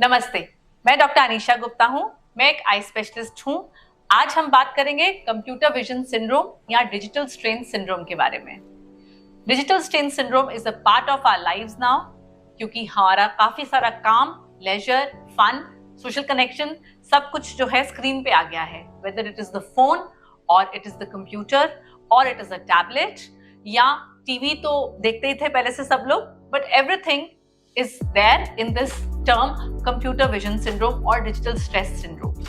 नमस्ते, मैं डॉक्टर अनीशा गुप्ता हूँ। मैं एक आई स्पेशलिस्ट हूँ। आज हम बात करेंगे कंप्यूटर विजन सिंड्रोम या डिजिटल स्ट्रेन सिंड्रोम के बारे में। Digital strain syndrome is a part of our lives now, क्योंकि हमारा काफी सारा काम, लेजर, फन, सोशल कनेक्शन सब कुछ जो है स्क्रीन पे आ गया है। Whether it is the phone और इट इज द कंप्यूटर और इट इज अ टैबलेट या टीवी तो देखते ही थे पहले से सब लोग, but everything is there in this term computer vision syndrome or digital stress syndrome.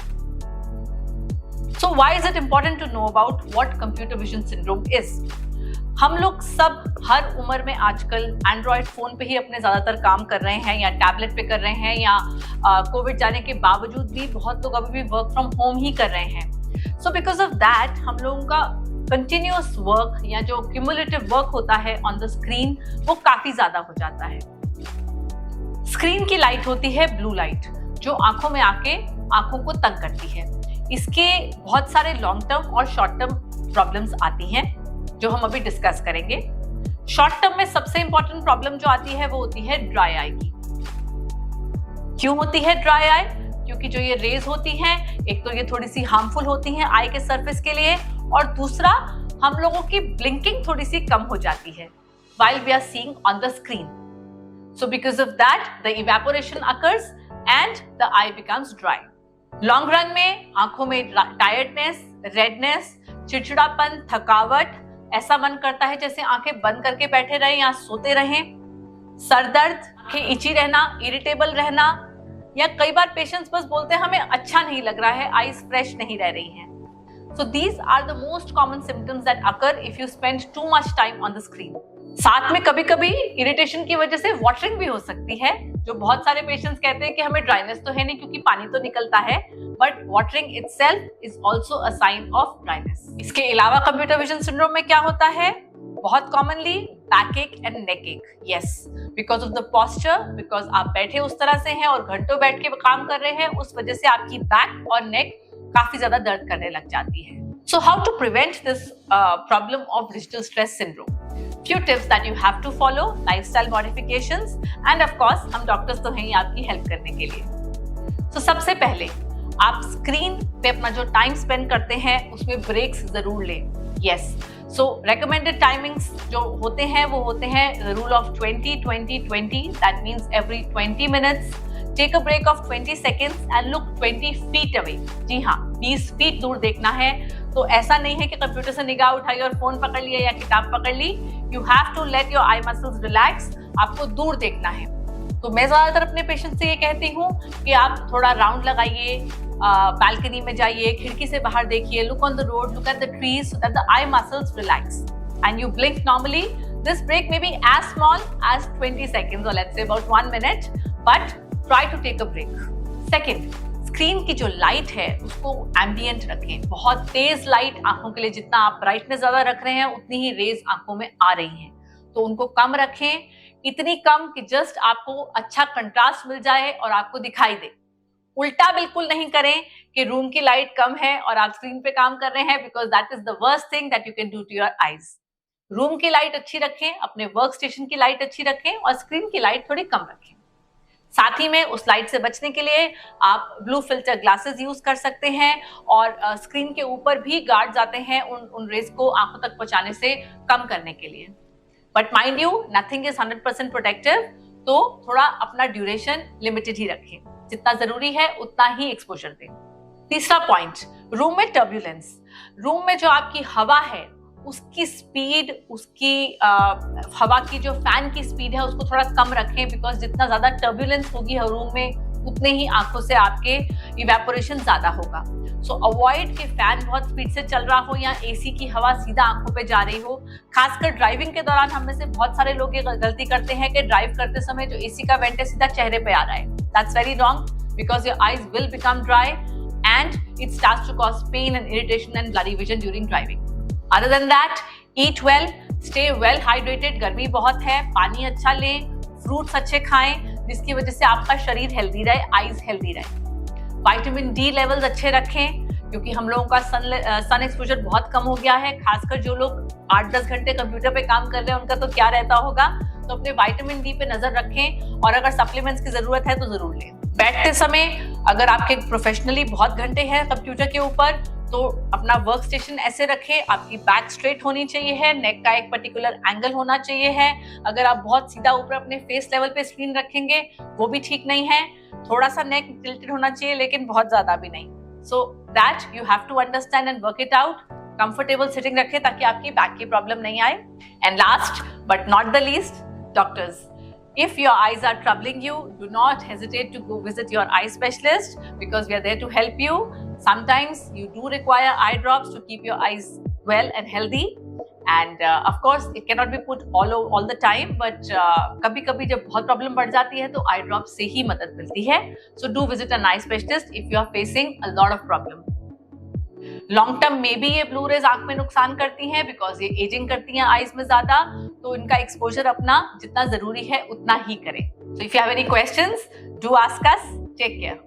So why is it important to know about what computer vision syndrome is? हम लोग सब हर उम्र में आजकल एंड्रॉयड फोन पे ही अपने ज्यादातर काम कर रहे हैं या टैबलेट पे कर रहे हैं या कोविड जाने के बावजूद भी बहुत लोग अभी भी वर्क फ्रॉम होम ही कर रहे हैं। सो बिकॉज ऑफ दैट हम लोगों का कंटिन्यूअस वर्क या जो क्यूमुलेटिव वर्क होता है ऑन द स्क्रीन वो काफी ज्यादा हो जाता है। स्क्रीन की लाइट होती है ब्लू लाइट, जो आंखों में आके आंखों को तंग करती है। इसके बहुत सारे लॉन्ग टर्म और शॉर्ट टर्म प्रॉब्लम्स आती हैं जो हम अभी डिस्कस करेंगे। शॉर्ट टर्म में सबसे इंपॉर्टेंट प्रॉब्लम जो आती है वो होती है ड्राई आई की। क्यों होती है ड्राई आई? क्योंकि जो ये रेज होती हैं, एक तो ये थोड़ी सी हार्मफुल होती हैं आई के सरफेस के लिए, और दूसरा हम लोगों की ब्लिंकिंग थोड़ी सी कम हो जाती है while we are seeing on the screen. So because of that, the evaporation occurs and the eye becomes dry. Long run में आंखों में टायर्डनेस, रेडनेस, चिड़चिड़ापन, थकावट, ऐसा मन करता है जैसे आंखें बंद करके बैठे रहें या सोते रहें, सर दर्द, आंखें इची रहना, इरिटेबल रहना, या कई बार पेशेंट्स बस बोलते हैं हमें अच्छा नहीं लग रहा है, आईज फ्रेश नहीं रह रही हैं। So these are the most common symptoms that occur if you spend too much time on the screen. साथ में कभी कभी इरिटेशन की वजह से वाटरिंग भी हो सकती है, जो बहुत सारे पेशेंट्स कहते हैं कि हमें ड्राइनेस तो है नहीं क्योंकि पानी तो निकलता है, but watering itself is also a sign of dryness. इसके अलावा कंप्यूटर विजन सिंड्रोम में क्या होता है? बहुत कॉमनली बैक एक एंड नेक एक। Yes, because of the posture, because आप बैठे उस तरह से हैं और घंटों बैठ के काम कर रहे हैं, उस वजह से आपकी बैक और नेक काफी ज्यादा दर्द करने लग जाती है। So how to prevent this problem of digital stress syndrome? Few tips that you have to follow, lifestyle modifications, and of course हम डॉक्टर्स तो हैं ही आपकी हेल्प करने के लिए। So सबसे पहले आप स्क्रीन पे अपना जो टाइम स्पेंड करते हैं उसमें ब्रेक्स जरूर लें। Yes, so recommended timings जो होते हैं वो होते हैं rule of 20-20-20, that means every 20 minutes take a break of 20 seconds and look 20 feet away. जी हाँ, 20 फीट दूर देखना है। तो ऐसा नहीं है कि कंप्यूटर से निगाह उठाई और फोन पकड़ लिया या किताब पकड़ ली। You have to let your eye muscles relax. आपको दूर देखना है। तो मैं ज्यादातर अपने पेशेंट से ये कहती हूँ कि आप थोड़ा राउंड लगाइए, बालकनी में जाइए, खिड़की से बाहर देखिए, look on the road, look at the trees so that the eye muscles relax and you blink normally. This break may be as small as 20 seconds or let's say about 1 minute, but try to take a break. Second, screen की जो light है उसको ambient रखें। बहुत तेज light आंखों के लिए, जितना आप ब्राइटनेस ज्यादा रख रहे हैं उतनी ही रेज आंखों में आ रही हैं, तो उनको कम रखें, इतनी कम कि जस्ट आपको अच्छा कंट्रास्ट मिल जाए और आपको दिखाई दे। उल्टा बिल्कुल नहीं करें कि रूम की लाइट कम है और आप स्क्रीन पे काम कर रहे हैं, because that is the worst thing that you can do to your eyes. Room की लाइट अच्छी रखें, अपने वर्क स्टेशन की लाइट अच्छी रखें और स्क्रीन की लाइट थोड़ी कम रखें। साथ ही में उस लाइट से बचने के लिए आप ब्लू फिल्टर ग्लासेस यूज कर सकते हैं और स्क्रीन के ऊपर भी गार्ड्स आते हैं उन रेज को आंखों तक पहुंचाने से कम करने के लिए। But mind you, nothing is 100% protective, तो थोड़ा अपना ड्यूरेशन लिमिटेड ही रखें, जितना जरूरी है उतना ही एक्सपोजर दें। तीसरा पॉइंट, रूम में टर्ब्यूलेंस। रूम में जो आपकी हवा है उसकी स्पीड, उसकी हवा की जो फैन की स्पीड है उसको थोड़ा कम रखें, बिकॉज जितना ज्यादा टर्ब्यूलेंस होगी रूम में उतने ही आंखों से आपके इवेपोरेशन ज्यादा होगा। सो अवॉइड कि फैन बहुत स्पीड से चल रहा हो या एसी की हवा सीधा आंखों पे जा रही हो। खासकर ड्राइविंग के दौरान हम में से बहुत सारे लोग ये गलती करते हैं कि ड्राइव करते समय जो एसी का वेंट है सीधा चेहरे पे आ रहा है। That's very wrong, because your eyes will become dry and it starts to cause pain and irritation and blurry vision during driving. Other than that, eat well, stay well hydrated, गर्मी बहुत है, पानी अच्छा लें, फ्रूट्स अच्छे खाएं, जिसकी वजह से आपका शरीर हेल्दी रहे, आईज हेल्दी रहे। विटामिन डी लेवल्स अच्छे रखें, क्योंकि हम लोगों का सन एक्सपोजर बहुत कम हो गया है। खासकर जो लोग 8-10 घंटे कंप्यूटर पे काम कर रहे हैं उनका तो क्या रहता होगा। तो अपने विटामिन डी पे नजर रखें और अगर सप्लीमेंट्स की जरूरत है तो जरूर लें। बैठते समय अगर आपके प्रोफेशनली बहुत घंटे हैं कंप्यूटर के ऊपर, तो अपना वर्क स्टेशन ऐसे रखें, आपकी बैक स्ट्रेट होनी चाहिए है, नेक का एक पर्टिकुलर एंगल होना चाहिए है। अगर आप बहुत सीधा ऊपर अपने फेस लेवल पे स्क्रीन रखेंगे वो भी ठीक नहीं है। थोड़ा सा नेक टिल्टेड होना चाहिए लेकिन बहुत ज्यादा भी नहीं। So that you have to understand and work it out. Comfortable sitting रखें ताकि आपकी बैक की प्रॉब्लम नहीं आए। And last but not the least, doctors, if your eyes are troubling you, do not hesitate to go visit your eye specialist because we are there to help you. Sometimes you do require eye drops to keep your eyes well and healthy, and of course it cannot be put all the time, but कभी कभी जब बहुत problem बढ़ जाती है तो आई drop से ही मदद मिलती है। So do visit an eye specialist if you are facing a lot of problem. Long term में भी ये ब्लू रेज आंख में नुकसान करती हैं बिकॉज ये एजिंग करती हैं आईज में ज्यादा, तो इनका एक्सपोजर अपना जितना जरूरी है उतना ही करें। So if you have any questions, do ask us. Take care.